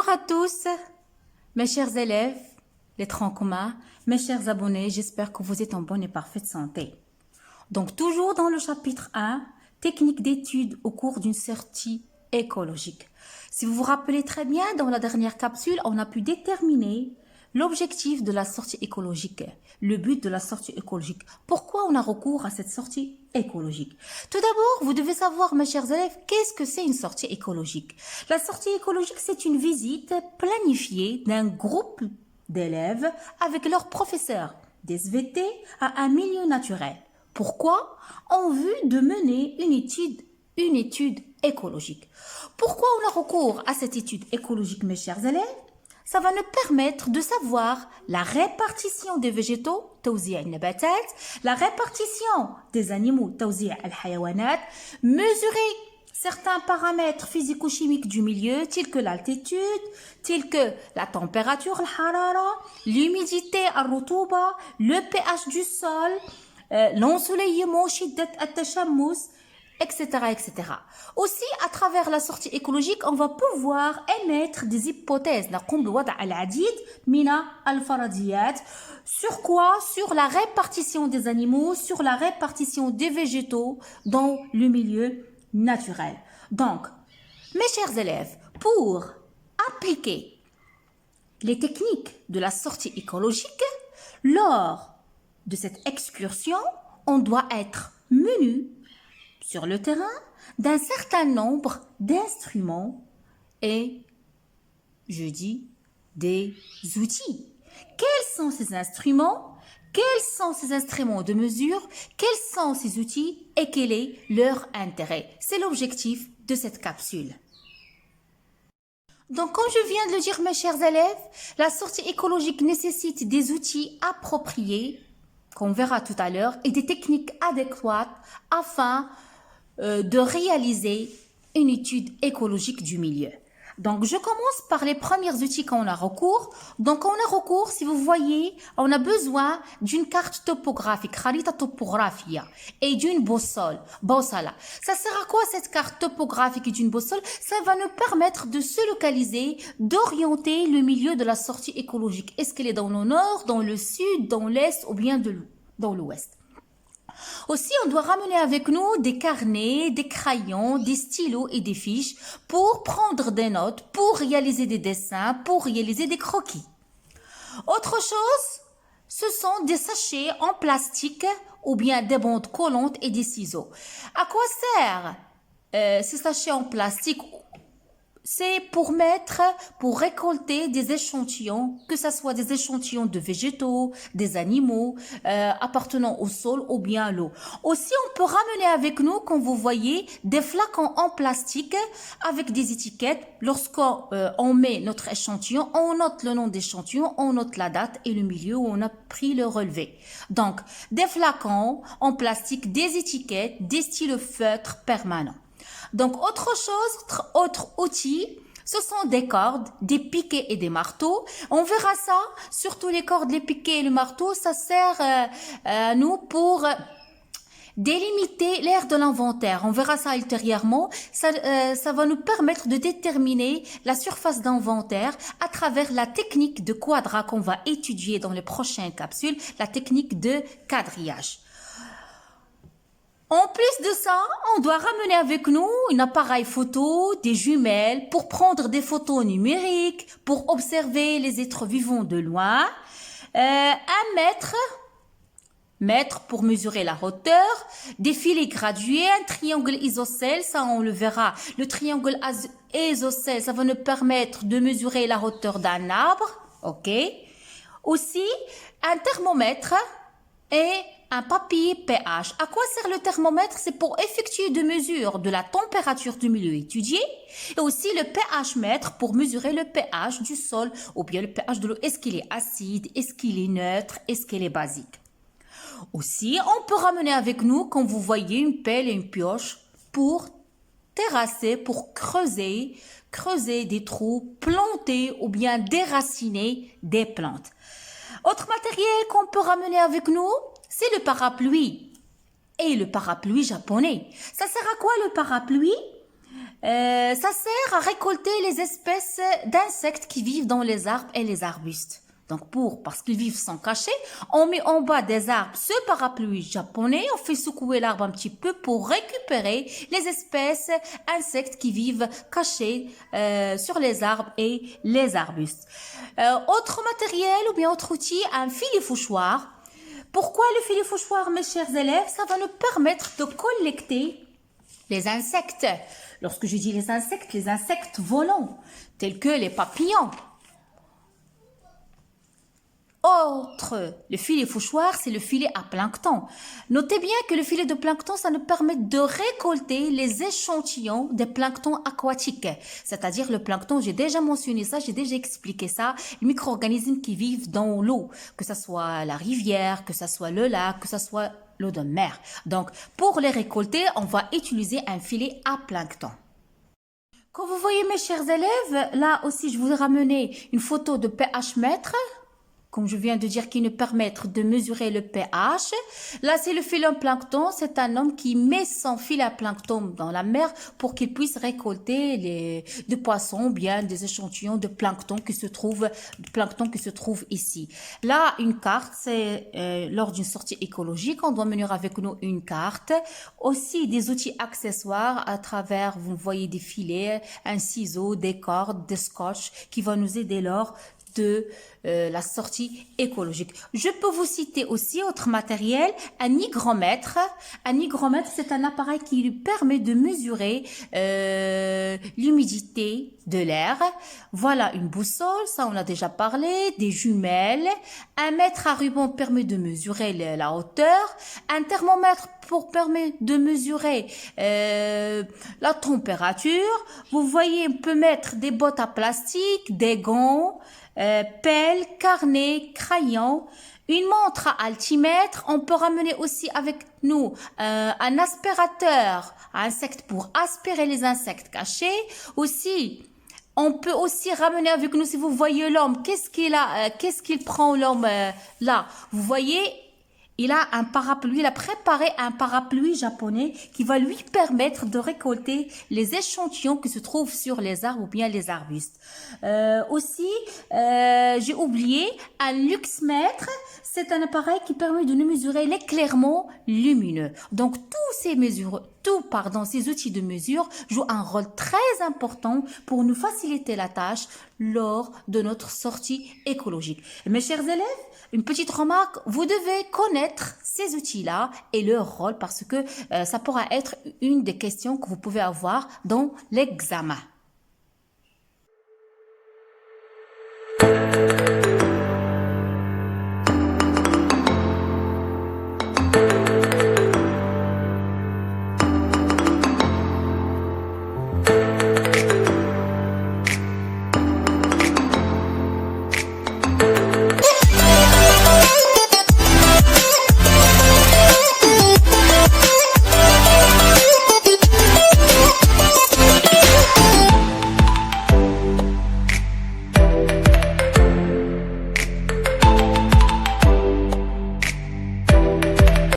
Bonjour à tous, mes chers élèves, les troncs communs, mes chers abonnés, j'espère que vous êtes en bonne et parfaite santé. Donc, toujours dans le chapitre 1, technique d'étude au cours d'une sortie écologique. Si vous vous rappelez très bien, dans la dernière capsule, on a pu déterminer l'objectif de la sortie écologique, le but de la sortie écologique. Pourquoi on a recours à cette sortie écologique? Tout d'abord, vous devez savoir, mes chers élèves, qu'est-ce que c'est une sortie écologique? La sortie écologique, c'est une visite planifiée d'un groupe d'élèves avec leurs professeurs d'SVT à un milieu naturel. Pourquoi? En vue de mener une étude écologique. Pourquoi on a recours à cette étude écologique, mes chers élèves? Ça va nous permettre de savoir la répartition des végétaux, توزيع النباتات, la répartition des animaux, توزيع الحيوانات, mesurer certains paramètres physico-chimiques du milieu, tels que l'altitude, tels que la température, الحرارة, l'humidité, الرطوبة, le pH du sol, l'ensoleillement, شدة التشمس, etc., etc. Aussi, à travers la sortie écologique, on va pouvoir émettre des hypothèses. نقوم بوضع العديد من الفرضيات. Sur quoi? Sur la répartition des animaux, sur la répartition des végétaux dans le milieu naturel. Donc, mes chers élèves, pour appliquer les techniques de la sortie écologique, lors de cette excursion, on doit être menu sur le terrain d'un certain nombre d'instruments et, je dis, des outils. Quels sont ces instruments? Quels sont ces instruments de mesure? Quels sont ces outils et quel est leur intérêt? C'est l'objectif de cette capsule. Donc, comme je viens de le dire, mes chers élèves, la sortie écologique nécessite des outils appropriés, qu'on verra tout à l'heure, et des techniques adéquates afin de réaliser une étude écologique du milieu. Donc, je commence par les premiers outils qu'on a recours. Donc, on a recours, si vous voyez, on a besoin d'une carte topographique, خريطة topographia, et d'une boussole, boussala. Ça sert à quoi cette carte topographique et d'une boussole? Ça va nous permettre de se localiser, d'orienter le milieu de la sortie écologique. Est-ce qu'elle est dans le nord, dans le sud, dans l'est ou bien dans l'ouest? Aussi, on doit ramener avec nous des carnets, des crayons, des stylos et des fiches pour prendre des notes, pour réaliser des dessins, pour réaliser des croquis. Autre chose, ce sont des sachets en plastique ou bien des bandes collantes et des ciseaux. À quoi servent ces sachets en plastique? C'est pour récolter des échantillons, que ce soit des échantillons de végétaux, des animaux appartenant au sol ou bien à l'eau. Aussi, on peut ramener avec nous, comme vous voyez, des flacons en plastique avec des étiquettes. Lorsqu'on met notre échantillon, on note le nom d'échantillon, on note la date et le milieu où on a pris le relevé. Donc, des flacons en plastique, des étiquettes, des stylos feutres permanents. Donc, autre outil, ce sont des cordes, des piquets et des marteaux. On verra ça, surtout les cordes, les piquets et le marteau, ça sert à nous pour délimiter l'aire de l'inventaire. On verra ça ultérieurement. Ça va nous permettre de déterminer la surface d'inventaire à travers la technique de quadra qu'on va étudier dans les prochaines capsules, la technique de quadrillage. En plus de ça, on doit ramener avec nous un appareil photo, des jumelles pour prendre des photos numériques, pour observer les êtres vivants de loin, un mètre pour mesurer la hauteur, des filets gradués, un triangle isocèle, ça on le verra. Le triangle isocèle, ça va nous permettre de mesurer la hauteur d'un arbre, ok. Aussi, un thermomètre et un papier pH. À quoi sert le thermomètre? C'est pour effectuer des mesures de la température du milieu étudié et aussi le pH mètre pour mesurer le pH du sol ou bien le pH de l'eau. Est-ce qu'il est acide? Est-ce qu'il est neutre? Est-ce qu'il est basique? Aussi, on peut ramener avec nous, comme vous voyez, une pelle et une pioche pour terrasser, pour creuser des trous, planter ou bien déraciner des plantes. Autre matériel qu'on peut ramener avec nous, c'est le parapluie. Et le parapluie japonais. Ça sert à quoi le parapluie? Ça sert à récolter les espèces d'insectes qui vivent dans les arbres et les arbustes. Donc parce qu'ils vivent sans cacher, on met en bas des arbres ce parapluie japonais, on fait secouer l'arbre un petit peu pour récupérer les espèces insectes qui vivent cachés sur les arbres et les arbustes. Autre matériel ou bien autre outil, un filet fouchoir. Pourquoi le filet fouchoir, mes chers élèves? Ça va nous permettre de collecter les insectes. Lorsque je dis les insectes volants, tels que les papillons. Le filet fouchoir, c'est le filet à plancton. Notez bien que le filet de plancton, ça nous permet de récolter les échantillons des planctons aquatiques. C'est-à-dire le plancton, j'ai déjà mentionné ça, j'ai déjà expliqué ça, les micro-organismes qui vivent dans l'eau, que ce soit la rivière, que ce soit le lac, que ce soit l'eau de mer. Donc, pour les récolter, on va utiliser un filet à plancton. Comme vous voyez, mes chers élèves, là aussi, je vous ai ramené une photo de pH mètre, comme je viens de dire, qui nous permettent de mesurer le pH. Là, c'est le phytoplancton. C'est un homme qui met son filet à plancton dans la mer pour qu'il puisse récolter des poissons, bien des échantillons de plancton qui se trouvent ici. Là, une carte, c'est lors d'une sortie écologique, on doit mener avec nous une carte. Aussi, des outils accessoires à travers, vous voyez, des filets, un ciseau, des cordes, des scotch qui vont nous aider lors de la sortie écologique. Je peux vous citer aussi autre matériel, un hygromètre. Un hygromètre, c'est un appareil qui lui permet de mesurer l'humidité de l'air. Voilà une boussole, ça on a déjà parlé, des jumelles. Un mètre à ruban permet de mesurer la hauteur. Un thermomètre permet de mesurer la température. Vous voyez, on peut mettre des bottes à plastique, des gants, pelle, carnet, crayon, une montre à altimètre. On peut ramener aussi avec nous un aspirateur à insectes pour aspirer les insectes cachés. Aussi, on peut aussi ramener avec nous, si vous voyez l'homme, qu'est-ce qu'il prend l'homme là? Vous voyez, il a préparé un parapluie japonais qui va lui permettre de récolter les échantillons qui se trouvent sur les arbres ou bien les arbustes. J'ai oublié un luxmètre. C'est un appareil qui permet de nous mesurer l'éclairement lumineux. Donc, ces outils de mesure jouent un rôle très important pour nous faciliter la tâche lors de notre sortie écologique. Mes chers élèves, une petite remarque, vous devez connaître ces outils-là et leur rôle parce que ça pourra être une des questions que vous pouvez avoir dans l'examen.